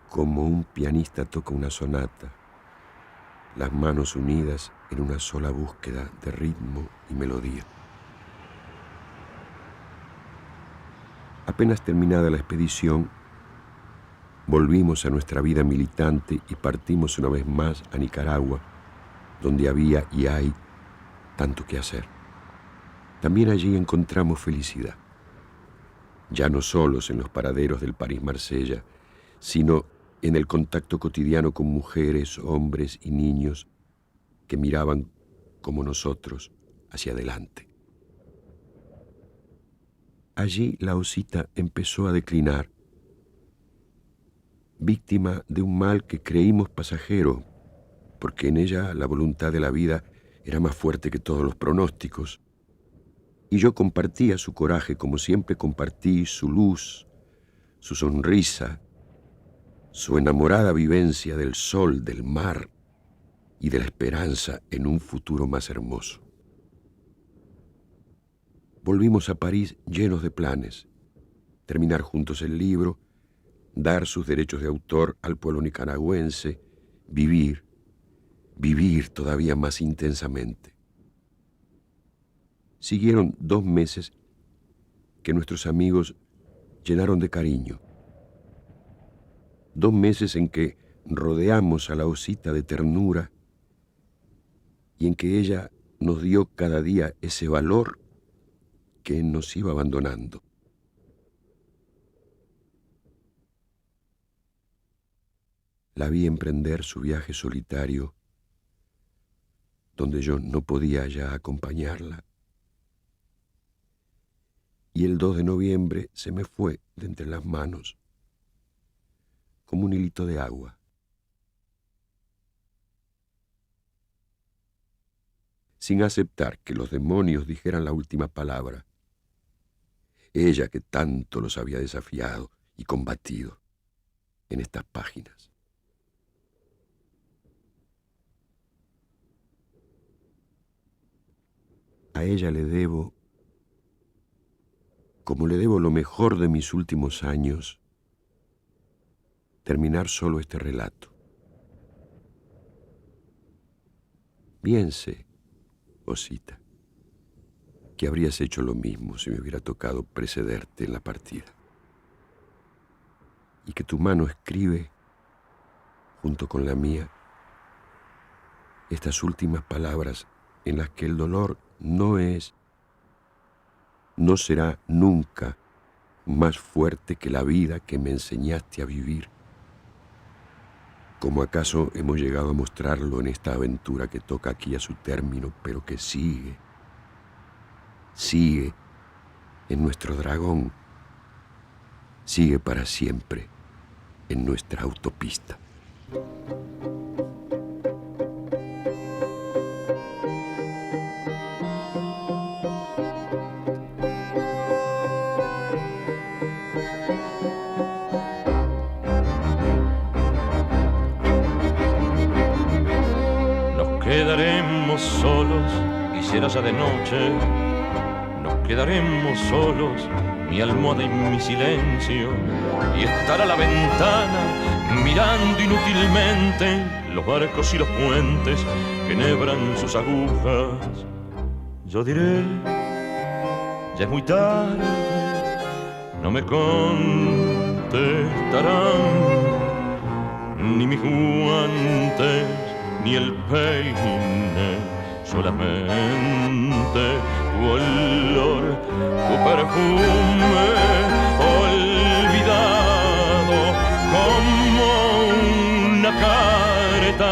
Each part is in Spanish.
como un pianista toca una sonata, las manos unidas en una sola búsqueda de ritmo y melodía. Apenas terminada la expedición, volvimos a nuestra vida militante y partimos una vez más a Nicaragua, donde había y hay tanto que hacer. También allí encontramos felicidad, ya no solos en los paraderos del París-Marsella, sino en el contacto cotidiano con mujeres, hombres y niños que miraban como nosotros hacia adelante. Allí la Osita empezó a declinar, víctima de un mal que creímos pasajero, porque en ella la voluntad de la vida era más fuerte que todos los pronósticos. Y yo compartía su coraje como siempre compartí su luz, su sonrisa, su enamorada vivencia del sol, del mar y de la esperanza en un futuro más hermoso. Volvimos a París llenos de planes: terminar juntos el libro, dar sus derechos de autor al pueblo nicaragüense, vivir todavía más intensamente. Siguieron 2 meses que nuestros amigos llenaron de cariño. 2 meses en que rodeamos a la Osita de ternura y en que ella nos dio cada día ese valor que nos iba abandonando. La vi emprender su viaje solitario, donde yo no podía ya acompañarla. Y el 2 de noviembre se me fue de entre las manos, como un hilito de agua. Sin aceptar que los demonios dijeran la última palabra. Ella que tanto los había desafiado y combatido en estas páginas. A ella le debo, como le debo lo mejor de mis últimos años, terminar solo este relato. Bien sé, Osita, que habrías hecho lo mismo si me hubiera tocado precederte en la partida. Y que tu mano escribe, junto con la mía, estas últimas palabras en las que el dolor no será nunca más fuerte que la vida que me enseñaste a vivir. ¿Cómo acaso hemos llegado a mostrarlo en esta aventura que toca aquí a su término, pero que sigue en nuestro dragón, sigue para siempre en nuestra autopista? Quedaremos solos y será ya de noche. Nos quedaremos solos, mi almohada y mi silencio, y estará la ventana mirando inútilmente los barcos y los puentes que enhebran sus agujas. Yo diré, ya es muy tarde, no me contestarán ni mis guantes ni el peine, solamente tu olor, tu perfume olvidado como una carta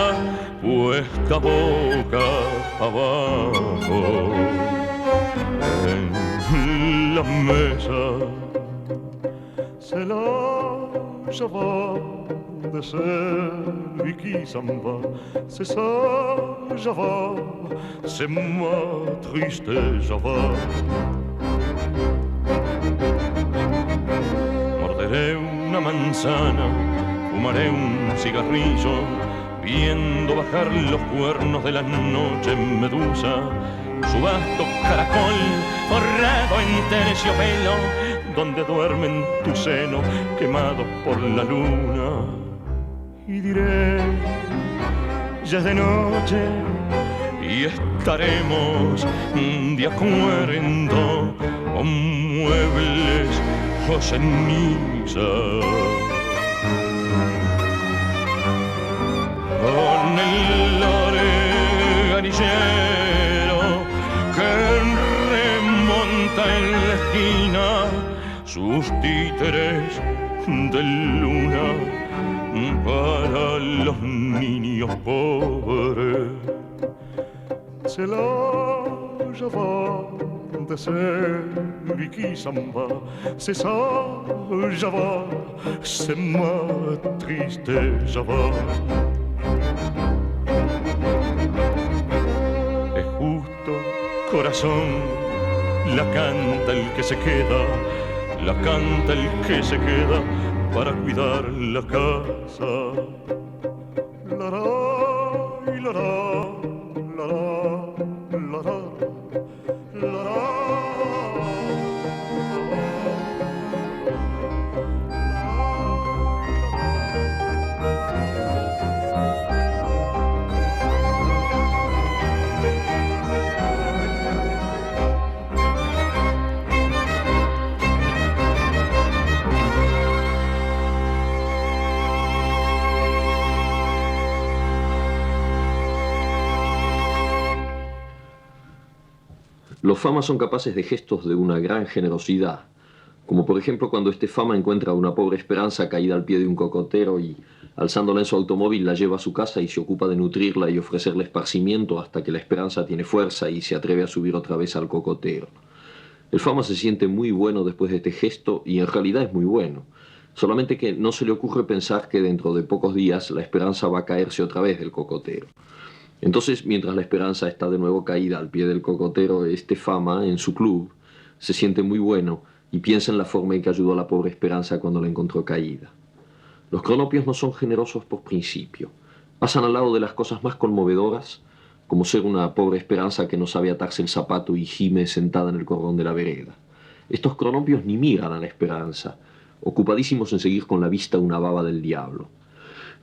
puesta boca abajo en la mesa. C'est là, je vais de ser qui s'en va, c'est ça, Java, c'est ma triste Java. Morderé una manzana, fumaré un cigarrillo, viendo bajar los cuernos de la noche medusa, su vasto caracol forrado en terciopelo, donde duerme en tu seno quemado por la luna. y diré, ya es de noche y estaremos de acuerdo con muebles o ceniza. Con el organillero que remonta en la esquina sus títeres de luna para los niños pobres. C'est là, je vais de celui s'en va. C'est ça, je vais, c'est ma triste Java. Es justo, corazón, la canta el que se queda, la canta el que se queda para cuidar la casa. La la y la la. Los famas son capaces de gestos de una gran generosidad, como por ejemplo cuando este fama encuentra a una pobre Esperanza caída al pie de un cocotero y, alzándola en su automóvil, la lleva a su casa y se ocupa de nutrirla y ofrecerle esparcimiento hasta que la Esperanza tiene fuerza y se atreve a subir otra vez al cocotero. El fama se siente muy bueno después de este gesto y en realidad es muy bueno, solamente que no se le ocurre pensar que dentro de pocos días la Esperanza va a caerse otra vez del cocotero. Entonces, mientras la Esperanza está de nuevo caída al pie del cocotero, este fama, en su club, se siente muy bueno y piensa en la forma en que ayudó a la pobre Esperanza cuando la encontró caída. Los cronopios no son generosos por principio. Pasan al lado de las cosas más conmovedoras, como ser una pobre Esperanza que no sabe atarse el zapato y gime sentada en el cordón de la vereda. Estos cronopios ni miran a la Esperanza, ocupadísimos en seguir con la vista una baba del diablo.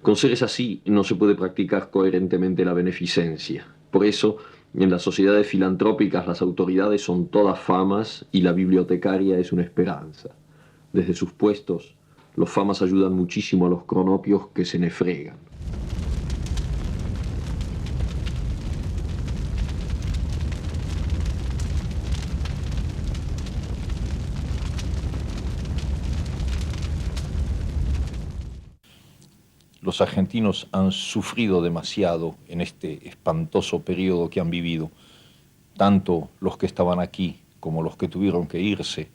Con seres así no se puede practicar coherentemente la beneficencia. Por eso, en las sociedades filantrópicas las autoridades son todas famas y la bibliotecaria es una Esperanza. Desde sus puestos, los famas ayudan muchísimo a los cronopios que se nefregan. Los argentinos han sufrido demasiado en este espantoso periodo que han vivido, tanto los que estaban aquí como los que tuvieron que irse,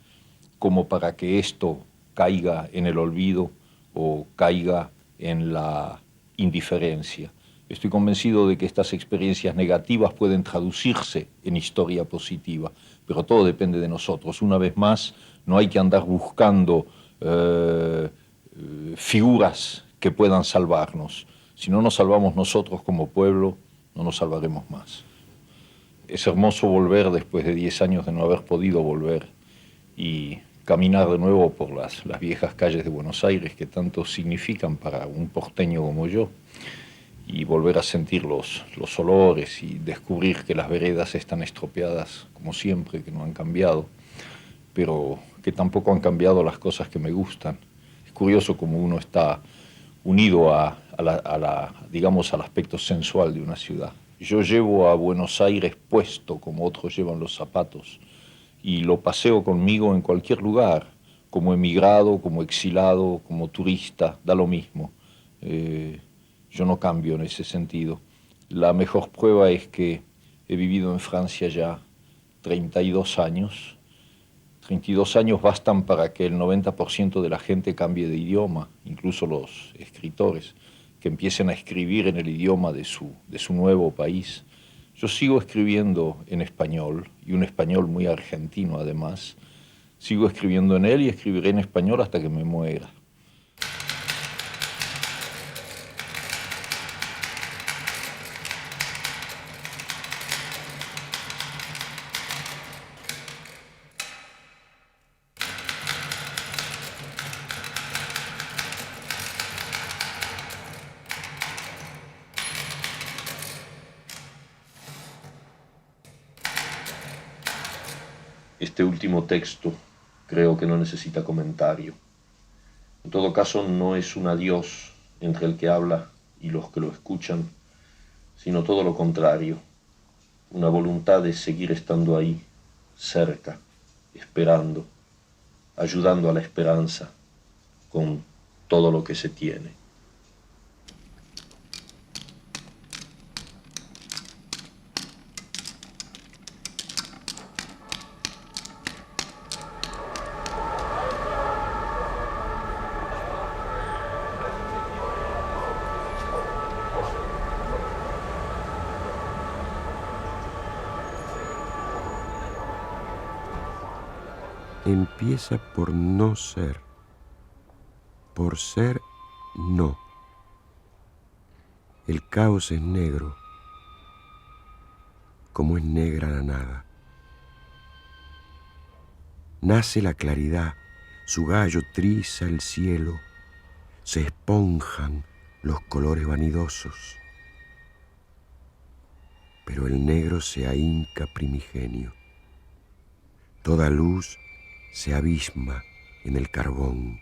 como para que esto caiga en el olvido o caiga en la indiferencia. Estoy convencido de que estas experiencias negativas pueden traducirse en historia positiva, pero todo depende de nosotros. Una vez más, no hay que andar buscando figuras que puedan salvarnos. Si no nos salvamos nosotros como pueblo, no nos salvaremos más. Es hermoso volver después de 10 años de no haber podido volver y caminar de nuevo por las viejas calles de Buenos Aires que tanto significan para un porteño como yo, y volver a sentir los olores y descubrir que las veredas están estropeadas como siempre, que no han cambiado, pero que tampoco han cambiado las cosas que me gustan. Es curioso como uno está unido digamos, al aspecto sensual de una ciudad. Yo llevo a Buenos Aires puesto como otros llevan los zapatos y lo paseo conmigo en cualquier lugar, como emigrado, como exilado, como turista, da lo mismo. Yo no cambio en ese sentido. La mejor prueba es que he vivido en Francia ya 32 años. 32 años bastan para que el 90% de la gente cambie de idioma, incluso los escritores, que empiecen a escribir en el idioma de su nuevo país. Yo sigo escribiendo en español, y un español muy argentino además. Sigo escribiendo en él y escribiré en español hasta que me muera. Este último texto creo que no necesita comentario. En todo caso, no es un adiós entre el que habla y los que lo escuchan, sino todo lo contrario, una voluntad de seguir estando ahí, cerca, esperando, ayudando a la esperanza con todo lo que se tiene. Empieza por no ser, por ser no. El caos es negro, como es negra la nada. Nace la claridad, su gallo triza el cielo, se esponjan los colores vanidosos, pero el negro se ahinca primigenio. Toda luz se abisma en el carbón,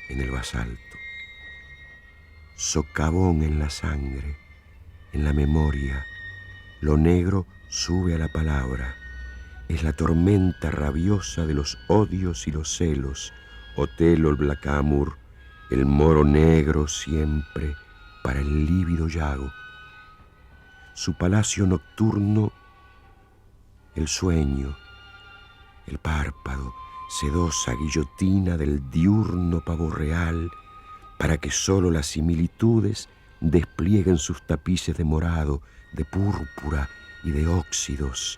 en el basalto. Socavón en la sangre, en la memoria, lo negro sube a la palabra. Es la tormenta rabiosa de los odios y los celos. Otelo el Blackamoor, el moro negro siempre para el lívido Yago. Su palacio nocturno, el sueño, el párpado, sedosa guillotina del diurno pavo real, para que solo las similitudes desplieguen sus tapices de morado, de púrpura y de óxidos.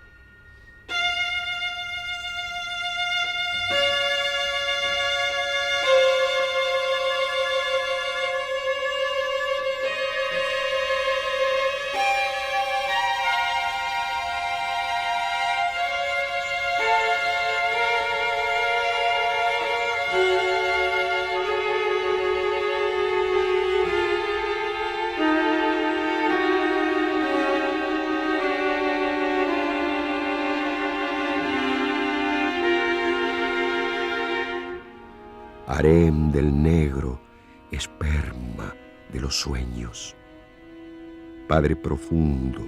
Harem del negro, esperma de los sueños. Padre profundo,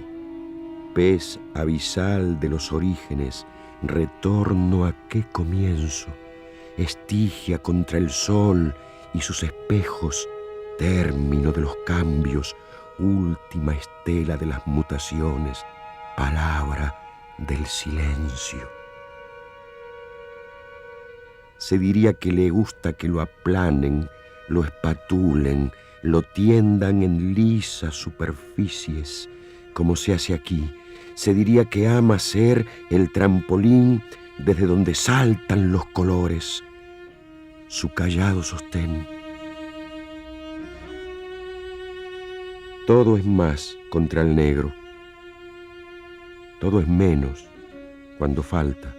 pez abisal de los orígenes, retorno a qué comienzo, estigia contra el sol y sus espejos, término de los cambios, última estela de las mutaciones, palabra del silencio. Se diría que le gusta que lo aplanen, lo espatulen, lo tiendan en lisas superficies, como se hace aquí. Se diría que ama ser el trampolín desde donde saltan los colores, su callado sostén. Todo es más contra el negro, todo es menos cuando falta.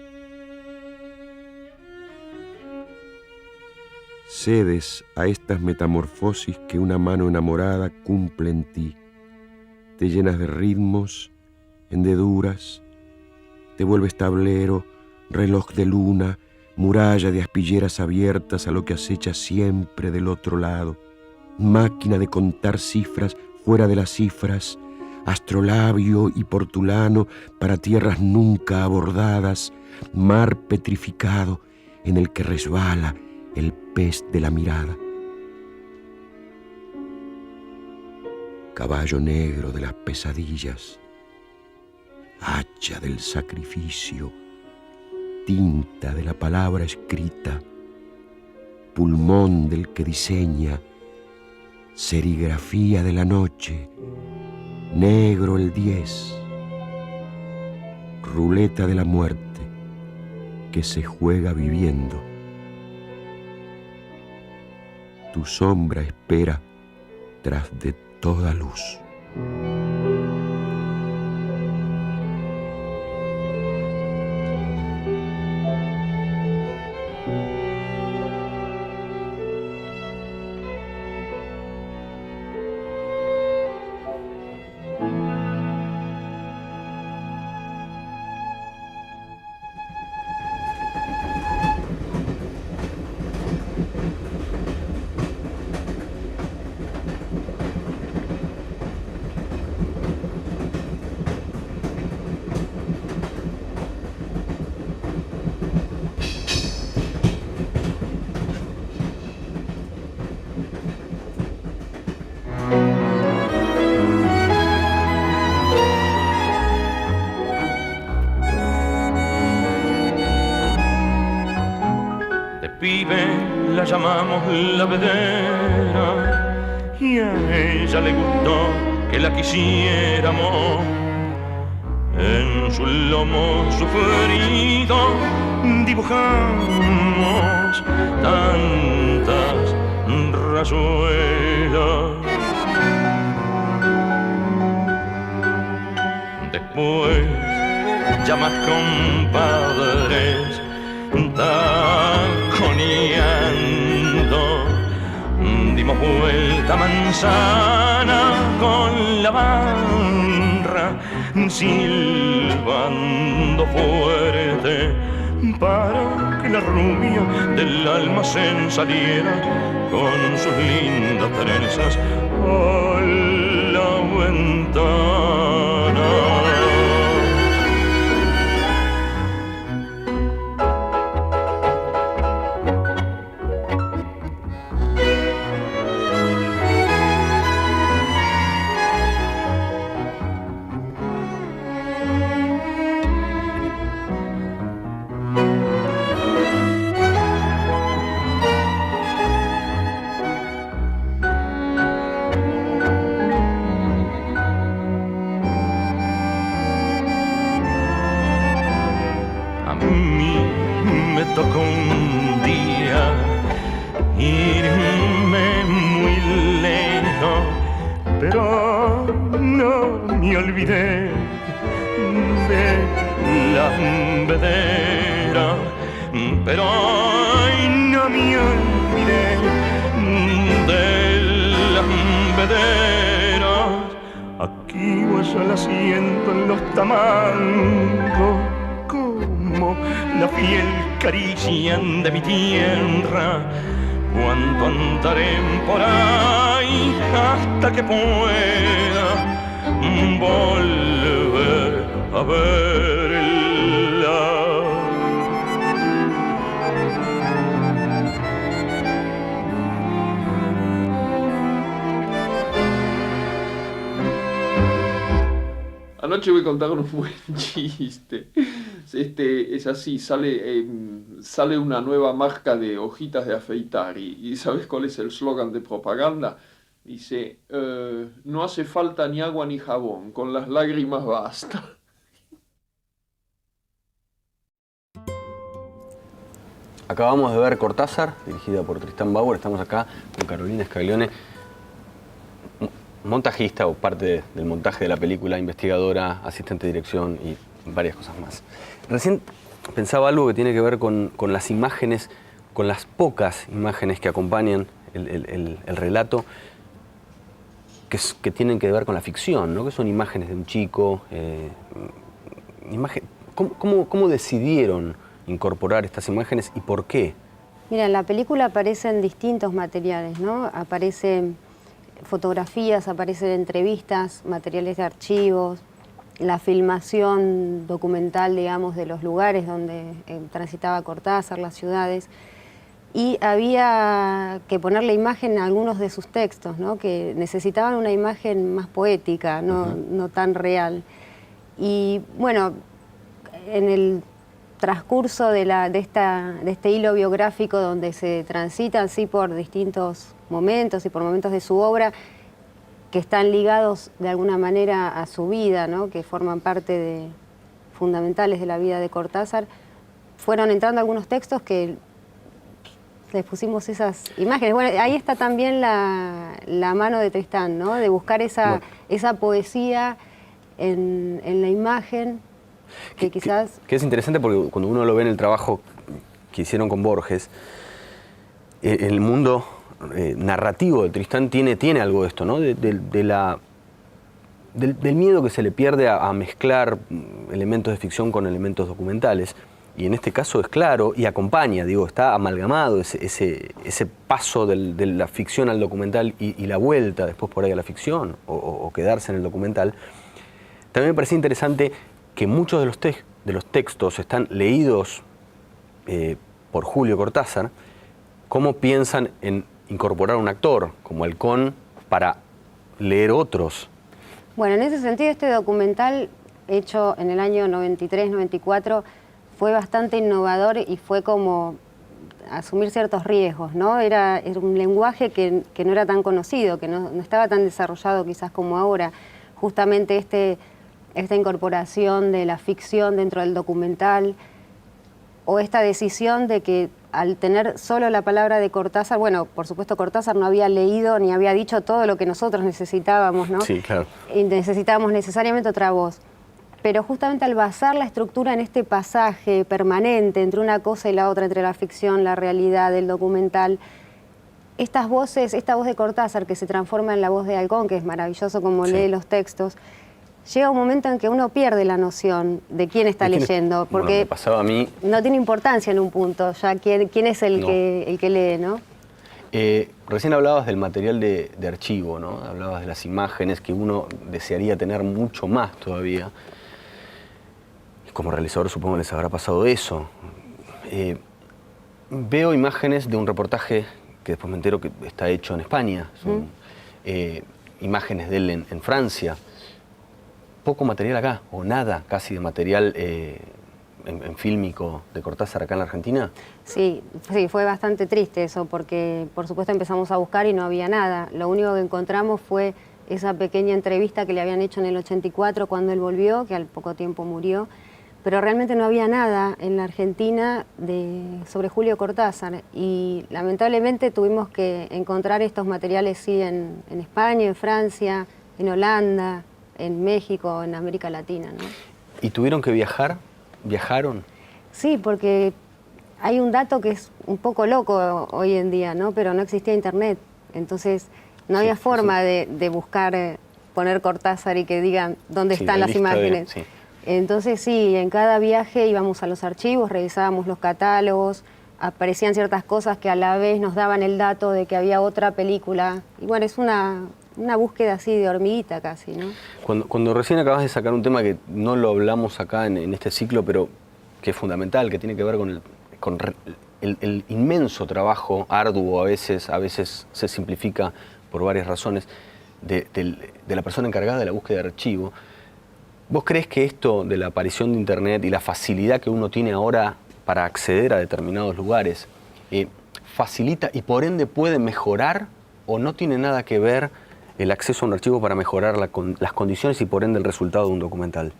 Cedes a estas metamorfosis que una mano enamorada cumple en ti. Te llenas de ritmos, hendeduras, te vuelves tablero, reloj de luna, muralla de aspilleras abiertas a lo que acecha siempre del otro lado, máquina de contar cifras fuera de las cifras, astrolabio y portulano para tierras nunca abordadas, mar petrificado en el que resbala el pez de la mirada. Caballo negro de las pesadillas, hacha del sacrificio, tinta de la palabra escrita, pulmón del que diseña, serigrafía de la noche, negro el 10, ruleta de la muerte que se juega viviendo. Tu sombra espera tras de toda luz. la llamamos la vedera, y a ella le gustó que la quisiéramos. En su lomo sufrido dibujamos tantas rayuelas. Después, ya más compadres, taconeando, dimos vuelta manzana con la barra, silbando fuerte para que la rubia del almacén saliera con sus lindas trenzas a la ventana. Tocó un día irme muy lejos, pero no me olvidé de la vedera, pero no me olvidé de la vedera. Aquí voy al asiento en los tamancos, como la fiel caricia de mi tierra. Cuánto andaré por ahí hasta que pueda volver a verla. Anoche voy a contar un buen chiste. Es así, sale una nueva marca de hojitas de afeitar y ¿sabes cuál es el eslogan de propaganda? Dice, no hace falta ni agua ni jabón, con las lágrimas basta. Acabamos de ver Cortázar, dirigida por Tristán Bauer. Estamos acá con Carolina Scaglione, montajista o parte del montaje de la película, investigadora, asistente de dirección y varias cosas más. Recién pensaba algo que tiene que ver con las imágenes, con las pocas imágenes que acompañan el relato, que tienen que ver con la ficción, ¿no? Que son imágenes de un chico. ¿Cómo decidieron incorporar estas imágenes y por qué? Mira, en la película aparecen distintos materiales, ¿no? Aparecen fotografías, aparecen entrevistas, materiales de archivos, la filmación documental, digamos, de los lugares donde transitaba Cortázar, las ciudades, y había que ponerle imagen a algunos de sus textos, ¿no? Que necesitaban una imagen más poética, no tan real. Y bueno, en el transcurso de este hilo biográfico donde se transitan sí por distintos momentos y por momentos de su obra que están ligados de alguna manera a su vida, ¿no? Que forman parte fundamentales de la vida de Cortázar, fueron entrando algunos textos que les pusimos esas imágenes. Bueno, ahí está también la mano de Tristán, ¿no? De buscar esa poesía en la imagen. Que quizás... Que es interesante porque cuando uno lo ve en el trabajo que hicieron con Borges, el mundo narrativo de Tristán tiene algo de esto, ¿no? Del miedo que se le pierde a mezclar elementos de ficción con elementos documentales. Y en este caso es claro y acompaña, digo, está amalgamado ese paso de la ficción al documental y la vuelta después por ahí a la ficción o quedarse en el documental. También me parecía interesante que muchos de los textos están leídos por Julio Cortázar, cómo piensan en incorporar un actor como Halcón para leer otros. Bueno, en ese sentido este documental hecho en el año 93-94 fue bastante innovador y fue como asumir ciertos riesgos, ¿no? Era un lenguaje que no era tan conocido, que no estaba tan desarrollado quizás como ahora. Justamente esta incorporación de la ficción dentro del documental, o esta decisión de que al tener solo la palabra de Cortázar, bueno, por supuesto Cortázar no había leído ni había dicho todo lo que nosotros necesitábamos, ¿no? Sí, claro. Y necesitábamos necesariamente otra voz. Pero justamente al basar la estructura en este pasaje permanente entre una cosa y la otra, entre la ficción, la realidad, el documental, estas voces, esta voz de Cortázar que se transforma en la voz de Halcón, que es maravilloso como lee los textos, llega un momento en que uno pierde la noción de quién está leyendo, porque bueno, me pasaba a mí. No tiene importancia en un punto ya quién es el que lee, ¿no? Recién hablabas del material de archivo, ¿no? Hablabas de las imágenes que uno desearía tener mucho más todavía. Como realizador supongo les habrá pasado eso. Veo imágenes de un reportaje que después me entero que está hecho en España. Son imágenes de él en Francia. Poco material acá, o nada casi de material en fílmico de Cortázar acá en la Argentina. Sí, fue bastante triste eso, porque por supuesto empezamos a buscar y no había nada. Lo único que encontramos fue esa pequeña entrevista que le habían hecho en el 84 cuando él volvió, que al poco tiempo murió, pero realmente no había nada en la Argentina sobre Julio Cortázar, y lamentablemente tuvimos que encontrar estos materiales sí en España, en Francia, en Holanda, en México, en América Latina, ¿no? ¿Y tuvieron que viajar? ¿Viajaron? Sí, porque hay un dato que es un poco loco hoy en día, ¿no? Pero no existía internet, entonces no había forma de buscar, poner Cortázar y que digan dónde están las imágenes. Entonces sí, en cada viaje íbamos a los archivos, revisábamos los catálogos, aparecían ciertas cosas que a la vez nos daban el dato de que había otra película. Y bueno, es una búsqueda así de hormiguita casi, ¿no? Cuando recién acabas de sacar un tema que no lo hablamos acá en este ciclo, pero que es fundamental, que tiene que ver con el inmenso trabajo arduo, a veces se simplifica por varias razones, de la persona encargada de la búsqueda de archivo. ¿Vos crees que esto de la aparición de Internet y la facilidad que uno tiene ahora para acceder a determinados lugares facilita y por ende puede mejorar, o no tiene nada que ver el acceso a un archivo para mejorar las condiciones y por ende el resultado de un documental?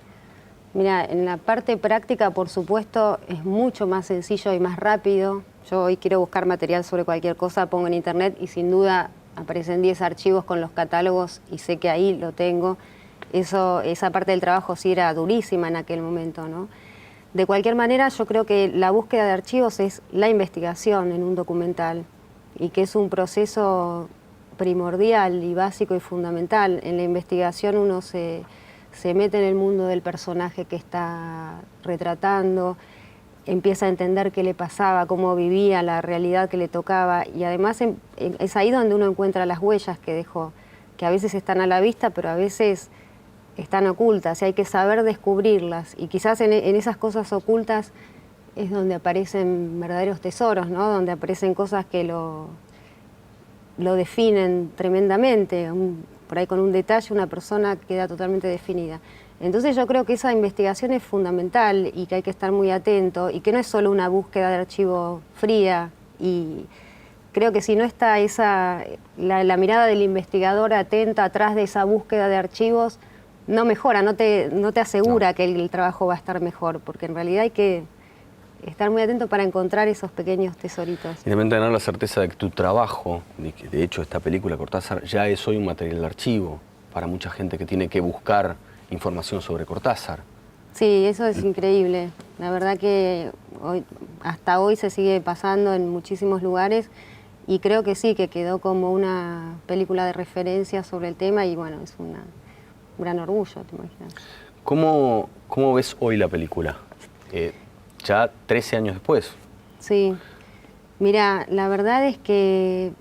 Mira, en la parte práctica, por supuesto, es mucho más sencillo y más rápido. Yo hoy quiero buscar material sobre cualquier cosa, pongo en Internet y sin duda aparecen 10 archivos con los catálogos y sé que ahí lo tengo. Esa parte del trabajo sí era durísima en aquel momento, ¿no? De cualquier manera, yo creo que la búsqueda de archivos es la investigación en un documental y que es un proceso primordial y básico y fundamental. En la investigación uno se mete en el mundo del personaje que está retratando, empieza a entender qué le pasaba, cómo vivía, la realidad que le tocaba, y además es ahí donde uno encuentra las huellas que dejó, que a veces están a la vista, pero a veces están ocultas y hay que saber descubrirlas, y quizás en esas cosas ocultas es donde aparecen verdaderos tesoros, ¿no? Donde aparecen cosas que lo definen tremendamente. Por ahí con un detalle una persona queda totalmente definida. Entonces yo creo que esa investigación es fundamental y que hay que estar muy atento, y que no es solo una búsqueda de archivo fría, y creo que si no está la mirada del investigador atenta atrás de esa búsqueda de archivos, no mejora, no te asegura que el trabajo va a estar mejor, porque en realidad hay que estar muy atento para encontrar esos pequeños tesoritos. Y también tener la certeza de que tu trabajo, de hecho esta película Cortázar, ya es hoy un material de archivo para mucha gente que tiene que buscar información sobre Cortázar. Sí, eso es increíble. La verdad que hasta hoy se sigue pasando en muchísimos lugares, y creo que sí, que quedó como una película de referencia sobre el tema, y bueno, es un gran orgullo, te imaginas. ¿Cómo ves hoy la película? Ya 13 años después. Sí. Mira, la verdad es que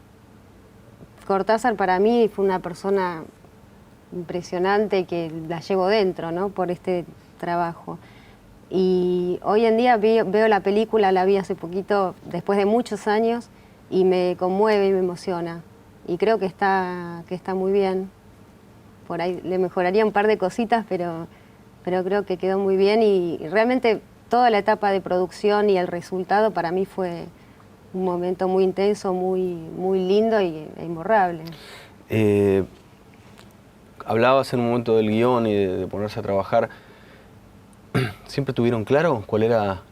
Cortázar para mí fue una persona impresionante que la llevo dentro, ¿no? Por este trabajo. Y hoy en día veo la película, la vi hace poquito, después de muchos años, y me conmueve y me emociona. Y creo que está muy bien. Por ahí le mejoraría un par de cositas, pero creo que quedó muy bien, y realmente toda la etapa de producción y el resultado para mí fue un momento muy intenso, muy lindo e imborrable. Hablabas en un momento del guión y de ponerse a trabajar. ¿Siempre tuvieron claro cuál era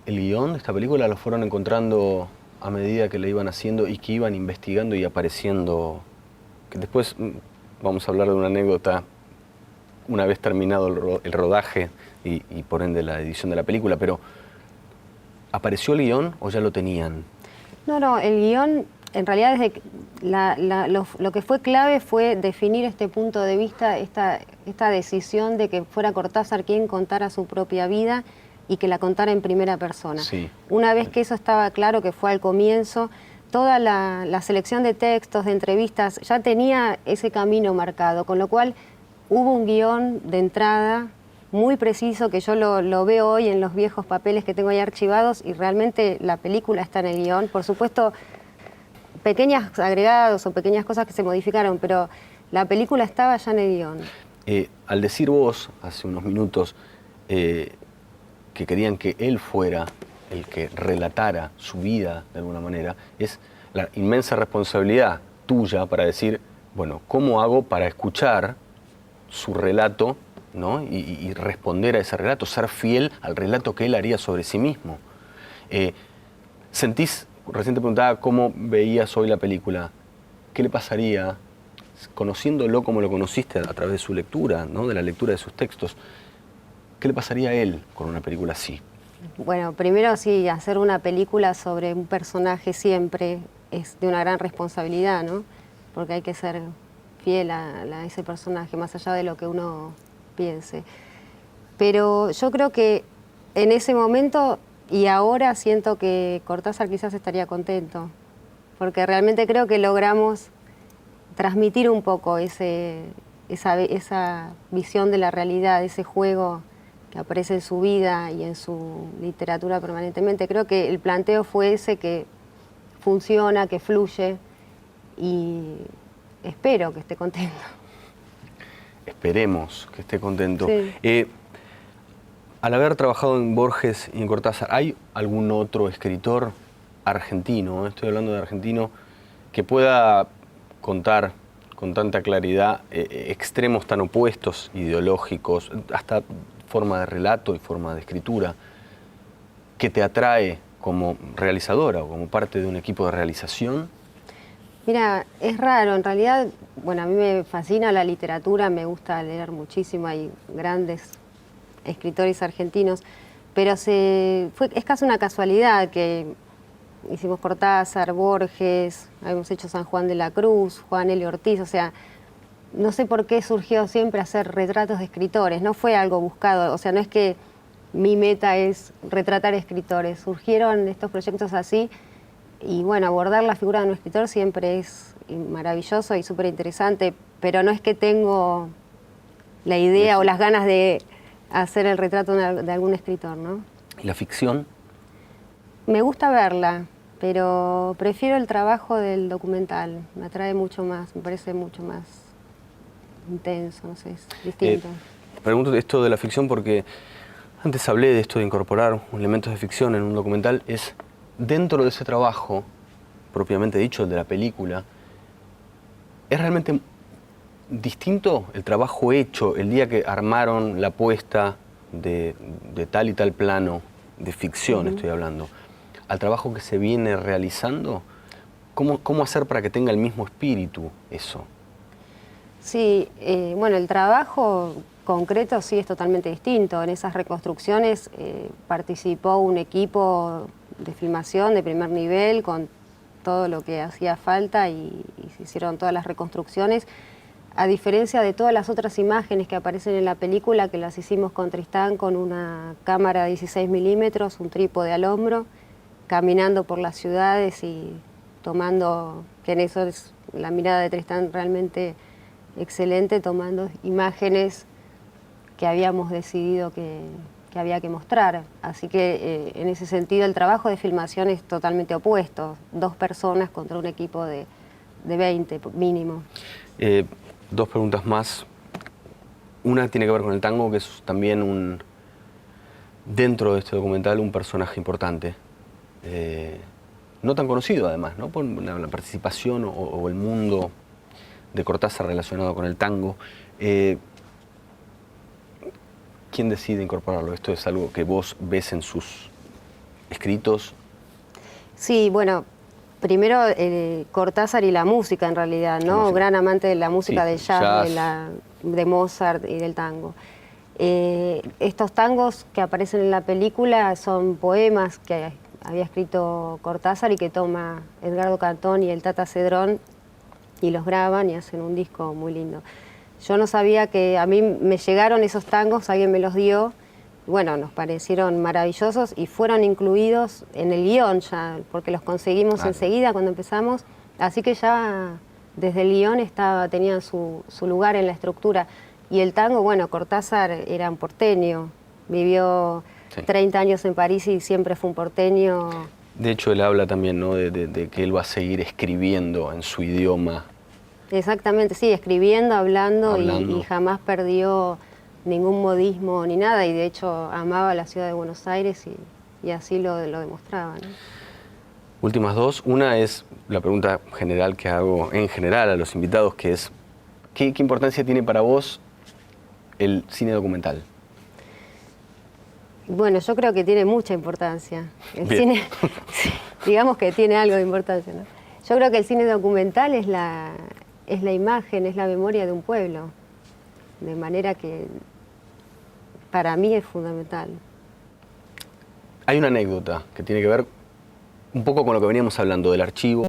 el guión de esta película? ¿Lo fueron encontrando a medida que le iban haciendo y que iban investigando y apareciendo? Que después vamos a hablar de una anécdota una vez terminado el rodaje y por ende la edición de la película, pero ¿apareció el guión o ya lo tenían? No, el guión, en realidad, lo que fue clave fue definir este punto de vista, esta decisión de que fuera Cortázar quien contara su propia vida y que la contara en primera persona. Sí. Una vez que eso estaba claro, que fue al comienzo, toda la selección de textos, de entrevistas, ya tenía ese camino marcado, con lo cual hubo un guión de entrada muy preciso que yo lo veo hoy en los viejos papeles que tengo ahí archivados y realmente la película está en el guión. Por supuesto, pequeños agregados o pequeñas cosas que se modificaron, pero la película estaba ya en el guión. Al decir vos, hace unos minutos, que querían que él fuera el que relatara su vida de alguna manera, es la inmensa responsabilidad tuya para decir, bueno, ¿cómo hago para escuchar su relato, ¿no? y responder a ese relato, ser fiel al relato que él haría sobre sí mismo? ¿Sentís, recién te preguntaba cómo veías hoy la película, qué le pasaría, conociéndolo como lo conociste a través de su lectura, ¿no? de la lectura de sus textos, qué le pasaría a él con una película así? Bueno, primero sí, hacer una película sobre un personaje siempre es de una gran responsabilidad, ¿no? Porque hay que ser fiel a ese personaje, más allá de lo que uno piense. Pero yo creo que en ese momento y ahora siento que Cortázar quizás estaría contento, porque realmente creo que logramos transmitir un poco esa visión de la realidad, ese juego que aparece en su vida y en su literatura permanentemente. Creo que el planteo fue ese, que funciona, que fluye, y espero que esté contento. Esperemos que esté contento. Sí. Al haber trabajado en Borges y en Cortázar, ¿hay algún otro escritor argentino, estoy hablando de argentino, que pueda contar con tanta claridad extremos tan opuestos, ideológicos, hasta forma de relato y forma de escritura, que te atrae como realizadora o como parte de un equipo de realización? Mira, es raro, en realidad, bueno, a mí me fascina la literatura, me gusta leer muchísimo, hay grandes escritores argentinos, pero es casi una casualidad que hicimos Cortázar, Borges, habíamos hecho San Juan de la Cruz, Juan Elio Ortiz, o sea, no sé por qué surgió siempre hacer retratos de escritores, no fue algo buscado, o sea, no es que mi meta es retratar escritores, surgieron estos proyectos así, y bueno, abordar la figura de un escritor siempre es maravilloso y súper interesante, pero no es que tengo la idea o las ganas de hacer el retrato de algún escritor, ¿no? ¿Y la ficción? Me gusta verla, pero prefiero el trabajo del documental, me atrae mucho más, me parece mucho más intenso, no sé, es distinto. Pregunto esto de la ficción porque antes hablé de esto de incorporar elementos de ficción en un documental. Es dentro de ese trabajo, propiamente dicho, el de la película, ¿es realmente distinto el trabajo hecho el día que armaron la puesta de tal y tal plano, de ficción estoy hablando, al trabajo que se viene realizando? ¿Cómo hacer para que tenga el mismo espíritu eso? Sí, bueno, el trabajo concreto sí es totalmente distinto. En esas reconstrucciones participó un equipo de filmación de primer nivel con todo lo que hacía falta y se hicieron todas las reconstrucciones, a diferencia de todas las otras imágenes que aparecen en la película, que las hicimos con Tristán con una cámara de 16 milímetros, un trípode al hombro, caminando por las ciudades y tomando, que en eso es la mirada de Tristán realmente excelente, tomando imágenes que habíamos decidido que había que mostrar. Así que en ese sentido el trabajo de filmación es totalmente opuesto. 2 personas contra un equipo de 20 mínimo. 2 preguntas más. Una tiene que ver con el tango, que es también dentro de este documental un personaje importante. no tan conocido además, ¿no? Por la participación o el mundo de Cortázar relacionado con el tango. ¿Quién decide incorporarlo? ¿Esto es algo que vos ves en sus escritos? Sí, bueno, primero Cortázar y la música en realidad, ¿no? Gran amante de la música, Sí, del jazz, de Mozart y del tango. Estos tangos que aparecen en la película son poemas que había escrito Cortázar y que toma Edgardo Cantón y el Tata Cedrón y los graban y hacen un disco muy lindo. Yo no sabía que a mí me llegaron esos tangos, alguien me los dio, bueno, nos parecieron maravillosos y fueron incluidos en el guión ya, porque los conseguimos enseguida cuando empezamos, así que ya desde el guión tenían su lugar en la estructura. Y el tango, bueno, Cortázar era un porteño, vivió 30 años en París y siempre fue un porteño. De hecho, él habla también, ¿no? de que él va a seguir escribiendo en su idioma. Exactamente, sí, escribiendo, hablando. Y jamás perdió ningún modismo ni nada, y de hecho amaba la ciudad de Buenos Aires y así lo demostraba, ¿no? Últimas dos. Una es la pregunta general que hago en general a los invitados, que es, ¿qué importancia tiene para vos el cine documental? Bueno, yo creo que tiene mucha importancia. El cine, digamos que tiene algo de importancia, ¿no? Yo creo que el cine documental es la imagen, es la memoria de un pueblo, de manera que para mí es fundamental. Hay una anécdota que tiene que ver un poco con lo que veníamos hablando del archivo.